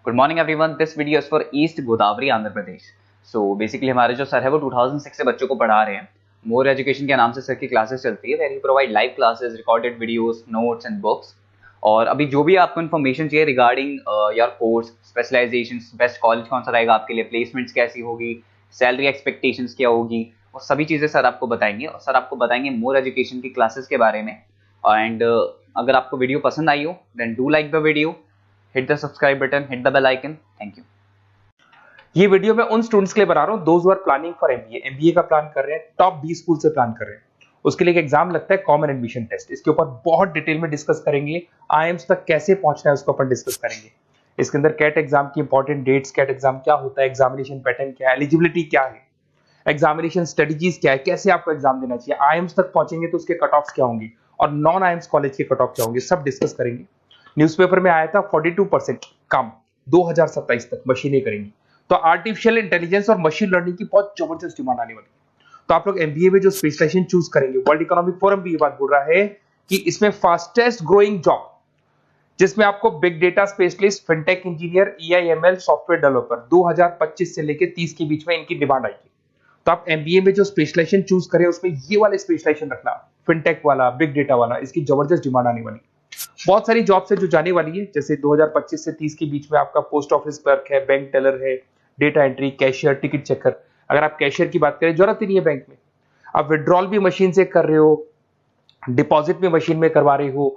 Good morning everyone, this video is for east Godavari Andhra Pradesh. So basically हमारे जो sir है वो 2006 से बच्चों को पढ़ा रहे हैं। मोर एजुकेशन के नाम से सर की क्लासेस चलती है, where he provide live classes, recorded videos, notes and books. और अभी जो भी आपको इन्फॉर्मेशन चाहिए regarding your course, specialization, best college कौन सा रहेगा आपके लिए, प्लेसमेंट्स कैसी होगी, सैलरी एक्सपेक्टेशंस क्या होगी, वो सभी चीज़ें सर आपको बताएंगे। और सर आपको बताएंगे मोर एजुकेशन की क्लासेस के बारे में। एंड अगर आपको वीडियो पसंद आई हो then do like the video, hit the subscribe button, hit the bell icon. Thank you. ये वीडियो मैं उन स्टूडेंट्स के लिए बना रहा हूँ those who are planning for MBA, MBA का प्लान कर रहे हैं, टॉप 20 स्कूल से प्लान कर रहे हैं। उसके लिए एक एग्जाम लगता है कॉमन एडमिशन टेस्ट। इसके ऊपर बहुत डिटेल में डिस्कस करेंगे। आईएम्स तक कैसे पहुंचना है उसको अपन डिस्कस करेंगे। इसके अंदर कैट एग्जाम की इंपॉर्टेंट डेट्स, कैट एग्जाम क्या होता है, एग्जामिनेशन पैटर्न क्या है, एलिजिबिलिटी क्या है, एग्जामिनेशन स्ट्रेटजीज क्या है, कैसे आपको एग्जाम देना चाहिए, आईएम्स तक पहुंचेंगे तो उसके कट ऑफ क्या होंगे और नॉन आईएम्स कॉलेज के कट ऑफ क्या होंगे, सब डिस्कस करेंगे। न्यूज़पेपर में आया था 42% कम 2027 तक मशीनें करेंगी। तो आर्टिफिशियल इंटेलिजेंस और मशीन लर्निंग की बहुत जबरदस्त डिमांड आने वाली है। तो आप लोग एमबीए में जो स्पेशलाइजेशन चूज करेंगे, वर्ल्ड इकोनॉमिक फोरम भी ये बात बोल रहा है कि इसमें फास्टेस्ट ग्रोइंग जॉब जिसमें आपको big data specialist, fintech engineer, AIML software developer 2025 से लेकर 30 के बीच में इनकी डिमांड आएगी। तो आप एमबीए में जो स्पेशलाइजेशन चूज करें उसमें ये वाले स्पेशलाइजेशन रखना, फिनटेक वाला, बिग डेटा वाला, इसकी जबरदस्त डिमांड आने वाली है। बहुत सारी जॉब्स है जो जाने वाली है, जैसे 2025 से 30 के बीच में आपका पोस्ट ऑफिस क्लर्क है, बैंक टेलर है, data entry, cashier, ticket checker. अगर आप कैशियर की बात करें, जरूरत ही नहीं है बैंक में, आप विड्रॉल भी मशीन से कर रहे हो, डिपॉजिट भी मशीन में करवा रहे हो,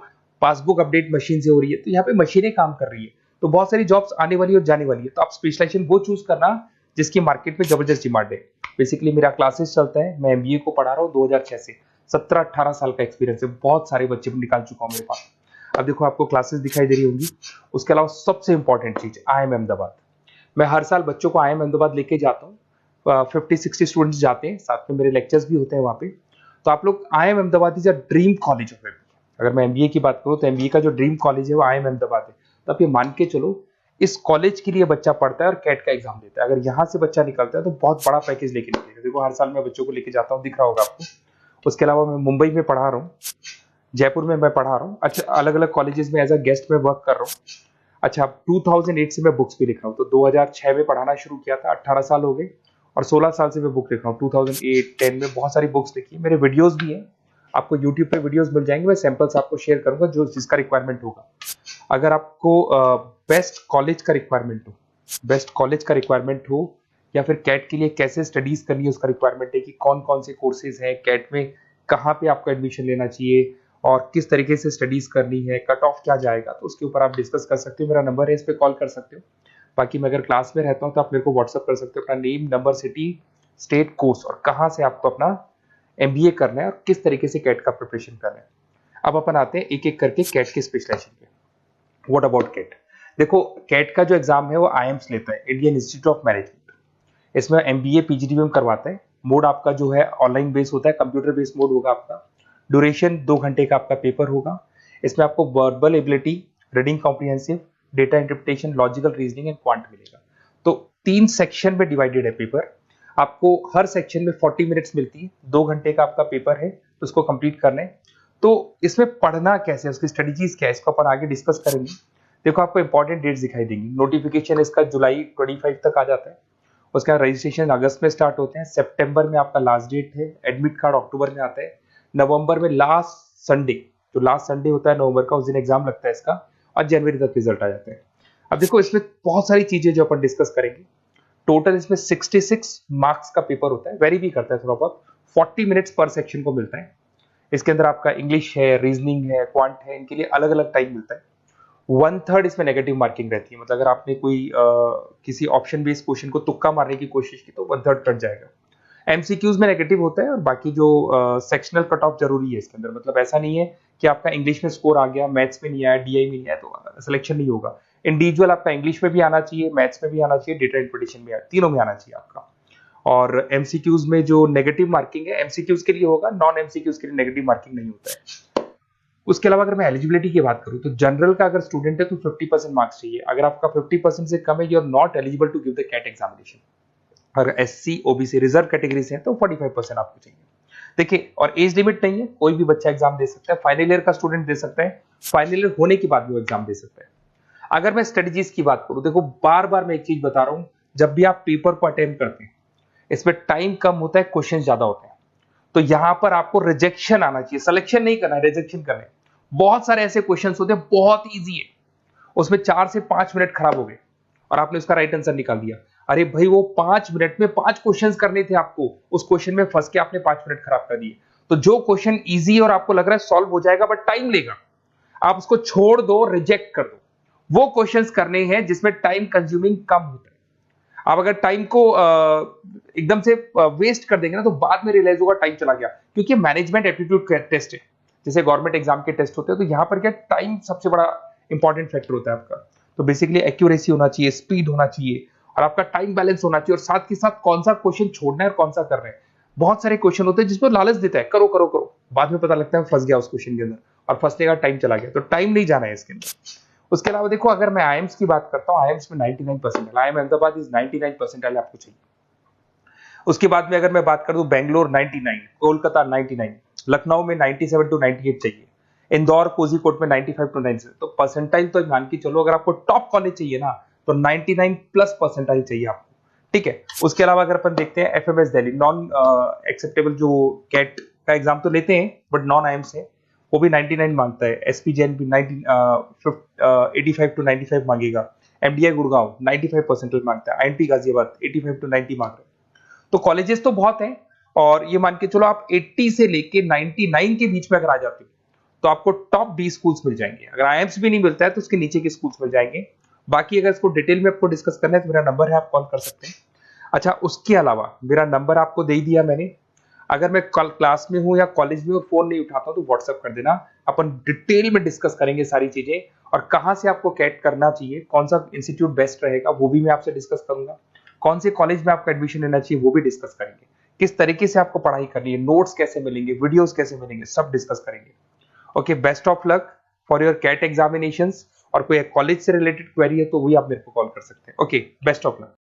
पासबुक अपडेट मशीन से हो रही है, तो यहाँ पे मशीनें काम कर रही है। तो बहुत सारी जॉब्स आने वाली और जाने वाली है। तो आप स्पेशलाइजेशन वो चूज करना जिसकी मार्केट में जबरदस्त डिमांड है। बेसिकली मेरा क्लासेस चलता है, मैं एमबीए को पढ़ा रहा हूँ 2006 से। 17-18 साल का एक्सपीरियंस है, बहुत सारे बच्चे निकाल चुका हूँ मेरे पास। अब देखो आपको क्लासेस दिखाई दे रही होंगी। उसके अलावा सबसे इंपॉर्टेंट चीज आईएम अहमदाबाद। मैं हर साल बच्चों को आईएम अहमदाबाद लेके जाता हूँ। 50-60 स्टूडेंट्स जाते हैं, साथ में मेरे लेक्चर्स भी होते हैं वहाँ पे। तो आप लोग, IIM Ahmedabad is a dream college of MBA. अगर मैं एमबीए की बात करूँ तो एमबीए का जो ड्रीम कॉलेज है वो आईएम अहमदाबाद है। तो आप ये मान के चलो, इस कॉलेज के लिए बच्चा पढ़ता है और कैट का एग्जाम देता है। अगर यहाँ से बच्चा निकलता है तो बहुत बड़ा पैकेज लेके निकलेगा। देखो हर साल मैं बच्चों को लेके जाता हूँ, दिख रहा होगा आपको। उसके अलावा मैं मुंबई में पढ़ा रहा हूँ, जयपुर में मैं पढ़ा रहा हूँ, अच्छा अलग अलग कॉलेजेस में एज अ गेस्ट में वर्क कर रहा हूँ। अच्छा 2008 से मैं बुक्स भी लिख रहा हूँ। तो 2006 में पढ़ाना शुरू किया था, 18 साल हो गए, और 16 साल से मैं बुक लिख रहा हूँ। 2008-10 में बहुत सारी बुक्स लिखी है। मेरे वीडियोस भी हैं, आपको यूट्यूब पे वीडियोस मिल जाएंगे। मैं सैंपल्स आपको शेयर करूंगा जो जिसका रिक्वायरमेंट होगा। अगर आपको बेस्ट कॉलेज का रिक्वायरमेंट हो, बेस्ट कॉलेज का रिक्वायरमेंट हो, या फिर कैट के लिए कैसे स्टडीज करनी है उसका रिक्वायरमेंट है कि कौन कौन से कोर्सेज हैं कैट में, कहाँ पे आपको एडमिशन लेना चाहिए और किस तरीके से स्टडीज करनी है, कट ऑफ क्या जाएगा, तो उसके ऊपर आप डिस्कस कर सकते हो। मेरा नंबर है, इस पर कॉल कर सकते हो। बाकी मैं अगर क्लास में रहता हूँ तो आप मेरे को व्हाट्सअप कर सकते हो, अपना name, number, city, state, course और कहाँ से आपको अपना एमबीए करना है और किस तरीके से कैट का प्रिपरेशन करना है। अब अपन आते हैं एक एक करके कैट के स्पेशलाइजेशन पे। What about CAT? देखो कैट का जो एग्जाम है वो आईएम्स लेता है, इंडियन इंस्टीट्यूट ऑफ मैनेजमेंट। इसमें एमबीए पीजीडीएम करवाता है। मोड आपका जो है ऑनलाइन बेस होता है, कंप्यूटर बेस्ड मोड होगा आपका। ड्यूरेशन 2 घंटे का आपका पेपर होगा। इसमें आपको verbal ability, reading comprehensive, data interpretation, logical reasoning and quant मिलेगा। तो 3 सेक्शन में डिवाइडेड है पेपर। आपको हर सेक्शन में 40 मिनट्स मिलती है। 2 घंटे का आपका पेपर है, तो उसको कंप्लीट करना है। तो इसमें पढ़ना कैसे है, उसकी स्ट्रेटजीज क्या है, इसको अपन आगे डिस्कस करेंगे। देखो आपको इंपॉर्टेंट डेट्स दिखाई देंगी। नोटिफिकेशन इसका जुलाई 25 तक आ जाता है। उसका रजिस्ट्रेशन अगस्त में स्टार्ट होते हैं, सितंबर में आपका लास्ट डेट है, एडमिट कार्ड अक्टूबर में आता है, नवंबर में लास्ट संडे, जो लास्ट संडे होता है नवंबर का, उस दिन एग्जाम लगता है इसका, और जनवरी तक रिजल्ट आ जाते हैं। अब देखो इसमें बहुत सारी चीजें जो अपन डिस्कस करेंगे। टोटल इसमें 66 मार्क्स का पेपर होता है, वेरी भी करता है थोड़ा बहुत। 40 मिनट्स पर सेक्शन को मिलता है। इसके अंदर आपका इंग्लिश है, रीजनिंग है, क्वांट है, इनके लिए अलग अलग टाइम मिलता है। 1/3 इसमें नेगेटिव मार्किंग रहती है, मतलब अगर आपने कोई किसी ऑप्शन बेस्ड क्वेश्चन को तुक्का मारने की कोशिश की तो 1/3 कट जाएगा। एमसीक्यूज में नेगेटिव होता है, और बाकी जो सेक्शनल कट ऑफ जरूरी है इसके अंदर। मतलब ऐसा नहीं है कि आपका इंग्लिश में स्कोर आ गया, मैथ्स में नहीं आया, डीआई में नहीं आया तो सिलेक्शन नहीं होगा। इंडिविजुअल आपका इंग्लिश में भी आना चाहिए, मैथ्स में भी आना चाहिए, डेटा इंटरप्रिटेशन में, तीनों में आना चाहिए आपका। और एमसीक्यूज में जो नेगेटिव मार्किंग है एमसीक्यूज के लिए होगा, नॉन एमसीक्यूज के लिए नेगेटिव मार्किंग नहीं होता है। उसके अलावा अगर मैं एलिजिबिलिटी की बात करूं तो जनरल का अगर स्टूडेंट है तो 50% मार्क्स चाहिए। अगर आपका 50% से कम है, you are not eligible to give the CAT examination. अगर एससी, ओबीसी, रिजर्व कैटेगरी से है तो 45% आपको चाहिए। देखिए, और एज लिमिट नहीं है, कोई भी बच्चा एग्जाम दे सकता है। फाइनल ईयर का स्टूडेंट दे सकता है, फाइनल ईयर होने के बाद भी वो एग्जाम दे सकता है। अगर मैं स्ट्रेटजीज की बात करूं, देखो बार बार मैं एक चीज बता रहा हूं, जब भी आप पेपर को अटेम्प्ट करते हैं इसमें टाइम कम होता है, क्वेश्चन ज्यादा होते हैं, तो यहां पर आपको रिजेक्शन आना चाहिए, सिलेक्शन नहीं करना है, रिजेक्शन करना है। बहुत सारे ऐसे क्वेश्चंस होते हैं बहुत इजी है, उसमें 4 से 5 मिनट खराब हो गए और आपने उसका राइट आंसर निकाल दिया। अरे भाई वो 5 मिनट में 5 क्वेश्चंस करने थे आपको, उस क्वेश्चन में फंस के आपने 5 मिनट खराब कर दिए। तो जो क्वेश्चन इजी और आपको लग रहा है सॉल्व हो जाएगा बट टाइम लेगा, आप उसको छोड़ दो, रिजेक्ट कर दो। वो क्वेश्चंस करने हैं जिसमें टाइम कंज्यूमिंग कम होता है। आप अगर टाइम को एकदम से वेस्ट कर देंगे ना, तो बाद में रियलाइज होगा टाइम चला गया, क्योंकि मैनेजमेंट एप्टीट्यूड टेस्ट है, जैसे गवर्नमेंट एग्जाम के टेस्ट होते हैं, तो यहां पर क्या टाइम सबसे बड़ा इंपॉर्टेंट फैक्टर होता है आपका। तो बेसिकली एक्यूरेसी होना चाहिए, स्पीड होना चाहिए और आपका टाइम बैलेंस होना चाहिए, और साथ के साथ कौन सा क्वेश्चन छोड़ना है और कौन सा करना है। बहुत सारे क्वेश्चन होते हैं जिसमें लालच देता है, करो करो करो, बाद में पता लगता है फंस गया उस क्वेश्चन के अंदर, और फंसने का टाइम चला गया। तो टाइम नहीं जाना है इसके अंदर। उसके अलावा देखो, अगर मैं आईएम्स की बात करता हूँ, आईएम्स में 99% आईएम अहमदाबाद इज 99% आपको चाहिए। उसके बाद में अगर मैं बात कर दूं, बेंगलोर 99, कोलकाता 99, लखनऊ में 97 to 98 चाहिए, इंदौर कोझीकोड में 95 to 97। तो परसेंटाइल तो मान के चलो, अगर आपको टॉप कॉलेज चाहिए ना तो 99 प्लस परसेंटाइल चाहिए आपको, ठीक है। उसके अलावा अगर अपन देखते हैं एफएमएस दिल्ली, नॉन एक्सेप्टेबल जो कैट का एग्जाम तो लेते हैं बट नॉन आईएम्स है, वो भी 99 मांगता है। एसपी जैन भी 85 to 95 मांगेगा। एमडीआई गुड़गांव 95 परसेंटाइल मांगता है। आईएनपी गाजियाबाद 85 to 90 मांग रहे हैं। तो कॉलेजेस तो बहुत हैं, और ये मान के चलो आप 80 से लेके 99 के बीच में अगर आ जाते हो तो आपको टॉप 20 स्कूल्स मिल जाएंगे। अगर आईएम्स भी नहीं मिलता है तो उसके नीचे के स्कूल्स मिल जाएंगे। बाकी अगर इसको डिटेल में आपको डिस्कस करना है तो मेरा नंबर है, आप कॉल कर सकते हैं। अच्छा, उसके अलावा मेरा नंबर आपको दे दिया मैंने, अगर मैं कल क्लास में हूं या कॉलेज में हूं, फोन नहीं उठाता हूं तो व्हाट्सएप कर देना, अपन डिटेल में डिस्कस करेंगे सारी चीजें, और कहां से आपको कैट करना चाहिए, कौन सा इंस्टीट्यूट बेस्ट रहेगा वो भी मैं आपसे डिस्कस करूंगा, कौन से कॉलेज में आपका एडमिशन लेना चाहिए वो भी डिस्कस करेंगे, किस तरीके से आपको पढ़ाई करनी है, नोट्स कैसे मिलेंगे, वीडियोस कैसे मिलेंगे, सब डिस्कस करेंगे। Okay, best of luck for your CAT examinations. और कोई कॉलेज से रिलेटेड क्वेरी है तो वही आप मेरे को कॉल कर सकते हैं। Okay, best of luck.